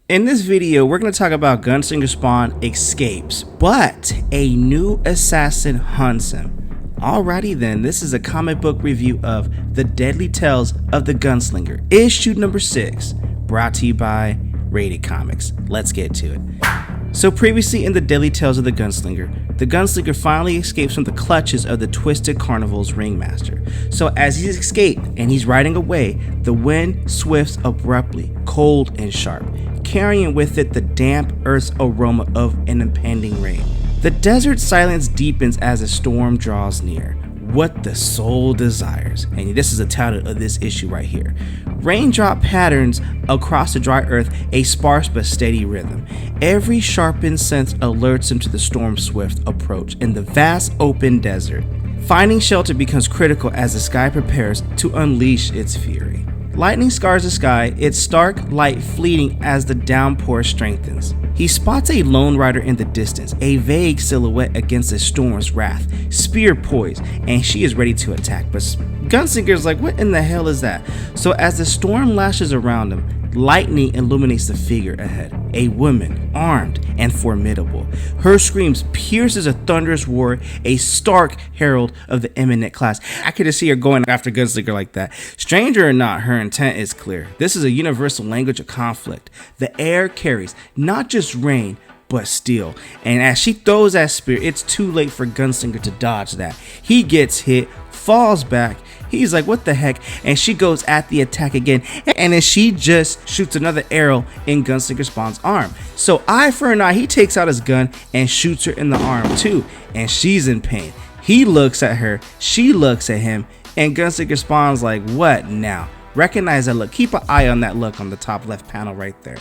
In this video, we're going to talk about Gunslinger Spawn Escapes, but a new assassin hunts him. Alrighty then, this is a comic book review of The Deadly Tales of the Gunslinger, issue number 6, brought to you by RatedComics. Let's get to it. So previously in The Deadly Tales of the Gunslinger finally escapes from the clutches of the Twisted Carnival's ringmaster. So as he's escaped and he's riding away, the wind swifts abruptly, cold and sharp, carrying with it the damp earth's aroma of an impending rain. The desert silence deepens as a storm draws near. What the soul desires. And this is the title of this issue right here. Raindrop patterns across the dry earth, a sparse but steady rhythm. Every sharpened sense alerts him to the storm's swift approach in the vast open desert. Finding shelter becomes critical as the sky prepares to unleash its fury. Lightning scars the sky, its stark light fleeting as the downpour strengthens. He spots a lone rider in the distance, a vague silhouette against the storm's wrath, spear poised, and she is ready to attack. But Gunslinger's like, what in the hell is that? So as the storm lashes around him, lightning illuminates the figure ahead, a woman, armed and formidable. Her screams pierces a thunderous roar, a stark herald of the imminent class. I could just see her going after Gunslinger like that. Stranger or not, her intent is clear. This is a universal language of conflict. The air carries not just rain, but steel. And as she throws that spear, it's too late for Gunslinger to dodge that. He gets hit, falls back. He's like, what the heck? And she goes at the attack again. And then she just shoots another arrow in Gunslinger Spawn's arm. So eye for an eye, he takes out his gun and shoots her in the arm too. And she's in pain. He looks at her, she looks at him, and Gunslinger Spawn's like, what now? Recognize that look. Keep an eye on that look on the top left panel right there.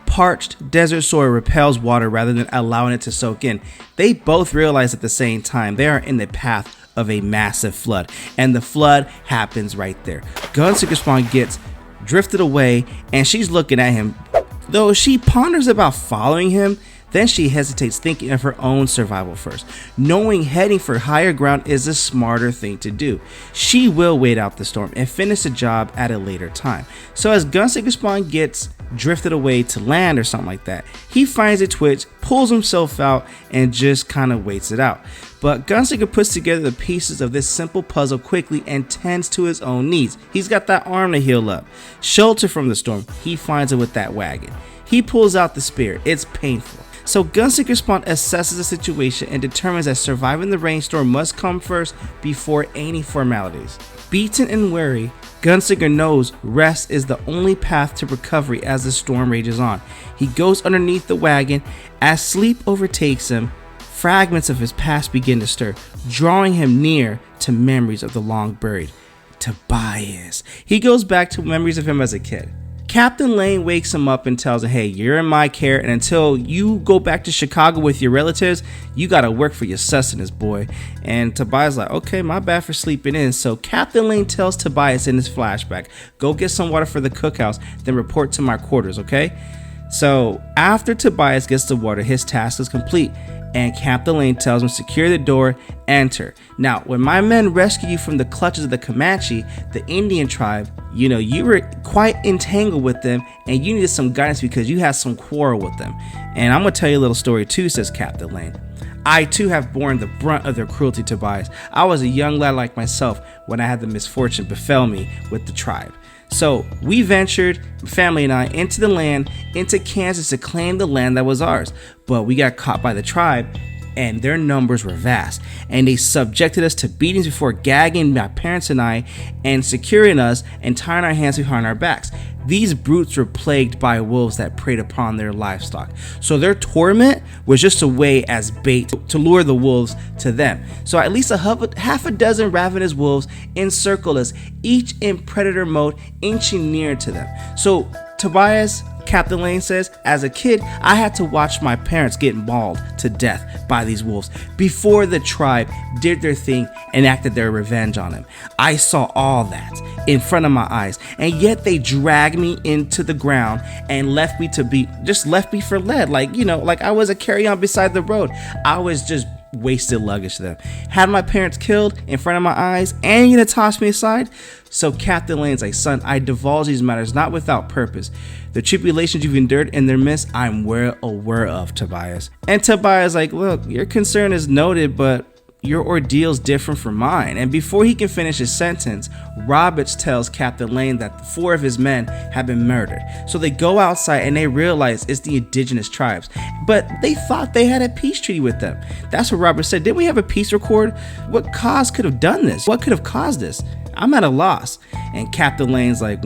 Parched desert soil repels water rather than allowing it to soak in. They both realize at the same time they are in the path of a massive flood, and the flood happens right there. Gunslinger Spawn gets drifted away, and she's looking at him. Though she ponders about following him, then she hesitates, thinking of her own survival first, knowing heading for higher ground is a smarter thing to do. She will wait out the storm and finish the job at a later time. So as Gunslinger Spawn gets drifted away to land or something like that, he finds a twitch, pulls himself out, and just kind of waits it out. But Gunslinger puts together the pieces of this simple puzzle quickly and tends to his own needs. He's got that arm to heal up. Shelter from the storm, he finds it with that wagon. He pulls out the spear. It's painful. So Gunslinger Spawn assesses the situation and determines that surviving the rainstorm must come first before any formalities. Beaten and weary, Gunslinger knows rest is the only path to recovery as the storm rages on. He goes underneath the wagon. As sleep overtakes him, fragments of his past begin to stir, drawing him near to memories of the long buried Tobias. He goes back to memories of him as a kid. Captain Lane wakes him up and tells him, hey, you're in my care, and until you go back to Chicago with your relatives, you gotta work for your sustenance, boy. And Tobias like, okay, my bad for sleeping in. So Captain Lane tells Tobias in his flashback, go get some water for the cookhouse, then report to my quarters, okay? So after Tobias gets the water, his task is complete, and Captain Lane tells him secure the door, enter. Now, when my men rescued you from the clutches of the Comanche, the Indian tribe, you were quite entangled with them and you needed some guidance because you had some quarrel with them. And I'm gonna tell you a little story too, says Captain Lane. I too have borne the brunt of their cruelty, Tobias. I was a young lad like myself when I had the misfortune befell me with the tribe. So we ventured, family and I, into the land, into Kansas to claim the land that was ours. But we got caught by the tribe, and their numbers were vast, and they subjected us to beatings before gagging my parents and I, and securing us and tying our hands behind our backs. These brutes were plagued by wolves that preyed upon their livestock. So their torment was just a way as bait to lure the wolves to them. So at least half a dozen ravenous wolves encircled us, each in predator mode, inching near to them. So Tobias, Captain Lane says, as a kid, I had to watch my parents get mauled to death by these wolves before the tribe did their thing and acted their revenge on him. I saw all that in front of my eyes, and yet they dragged me into the ground and left me for lead, like I was a carry-on beside the road. I was just wasted luggage to them. Had my parents killed in front of my eyes, and you're gonna toss me aside? So Captain Lane's like, son, I divulge these matters not without purpose. The tribulations you've endured in their midst, I'm well aware of, Tobias. And Tobias like, look, your concern is noted, but your ordeal's different from mine. And before he can finish his sentence, Roberts tells Captain Lane that 4 of his men have been murdered. So they go outside and they realize it's the indigenous tribes, but they thought they had a peace treaty with them. That's what Roberts said. Didn't we have a peace accord? What cause could have done this? What could have caused this? I'm at a loss. And Captain Lane's like,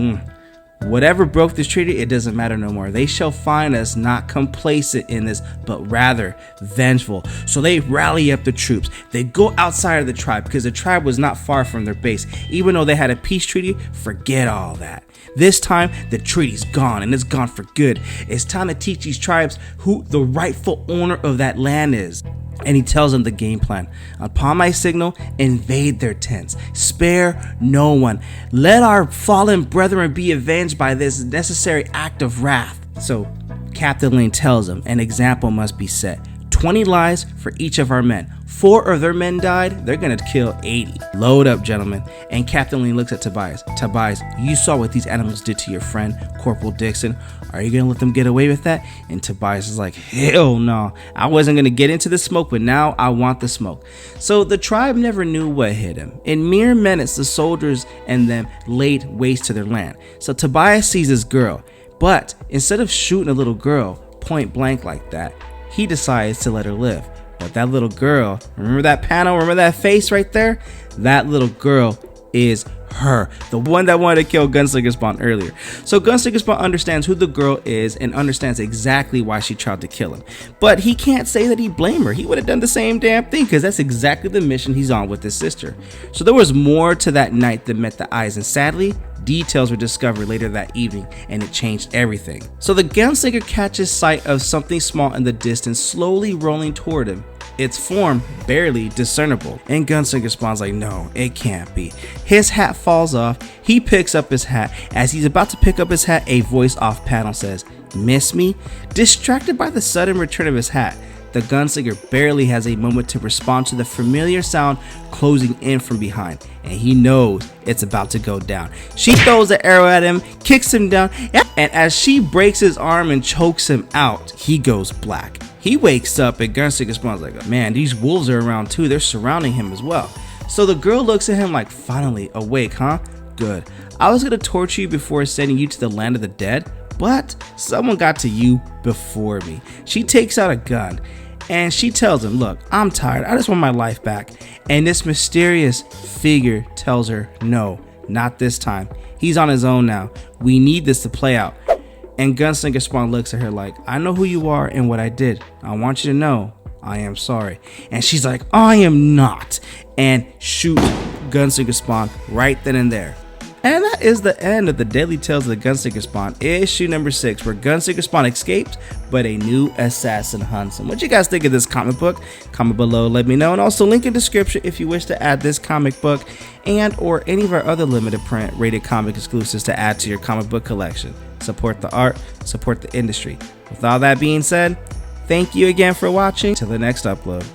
whatever broke this treaty, it doesn't matter no more. They shall find us not complacent in this, but rather vengeful. So they rally up the troops. They go outside of the tribe because the tribe was not far from their base. Even though they had a peace treaty, forget all that. This time, the treaty's gone, and it's gone for good. It's time to teach these tribes who the rightful owner of that land is. And he tells them the game plan. Upon my signal, invade their tents. Spare no one. Let our fallen brethren be avenged by this necessary act of wrath. So Captain Lane tells them an example must be set. 20 lives for each of our men. 4 of their men died, they're gonna kill 80. Load up, gentlemen. And Captain Lane looks at Tobias. Tobias, you saw what these animals did to your friend, Corporal Dixon. Are you gonna let them get away with that? And Tobias is like, hell no. I wasn't gonna get into the smoke, but now I want the smoke. So the tribe never knew what hit him. In mere minutes, the soldiers and them laid waste to their land. So Tobias sees this girl, but instead of shooting a little girl point blank like that, he decides to let her live. But that little girl, remember that panel, remember that face right there? That little girl is her, the one that wanted to kill Gunslinger Spawn earlier. So Gunslinger Spawn understands who the girl is and understands exactly why she tried to kill him. But he can't say that he blamed her. He would have done the same damn thing because that's exactly the mission he's on with his sister. So there was more to that night than met the eyes, and sadly, details were discovered later that evening, and it changed everything. So the gunslinger catches sight of something small in the distance slowly rolling toward him. Its form barely discernible, and Gunslinger Spawn's like, no, it can't be. His hat falls off. He picks up his hat. As he's about to pick up his hat, a voice off panel says, "Miss me?" Distracted by the sudden return of his hat, the gunslinger barely has a moment to respond to the familiar sound closing in from behind, and he knows it's about to go down. She throws an arrow at him, kicks him down, and as she breaks his arm and chokes him out, he goes black. He wakes up and Gunslinger Spawn's like, man, these wolves are around too. They're surrounding him as well. So the girl looks at him like, finally awake, huh? Good. I was gonna torture you before sending you to the land of the dead, but someone got to you before me. She takes out a gun and she tells him, look, I'm tired. I just want my life back. And this mysterious figure tells her, no, not this time. He's on his own now. We need this to play out. And Gunslinger Spawn looks at her like, I know who you are and what I did. I want you to know I am sorry. And she's like, I am not. And shoots Gunslinger Spawn right then and there. And that is the end of the Deadly Tales of the Gunslinger Spawn, issue number 6, where Gunslinger Spawn escapes, but a new assassin hunts him. What you guys think of this comic book? Comment below, let me know, and also link in description if you wish to add this comic book and or any of our other limited print rated comic exclusives to add to your comic book collection. Support the art, support the industry. With all that being said, thank you again for watching. Till the next upload.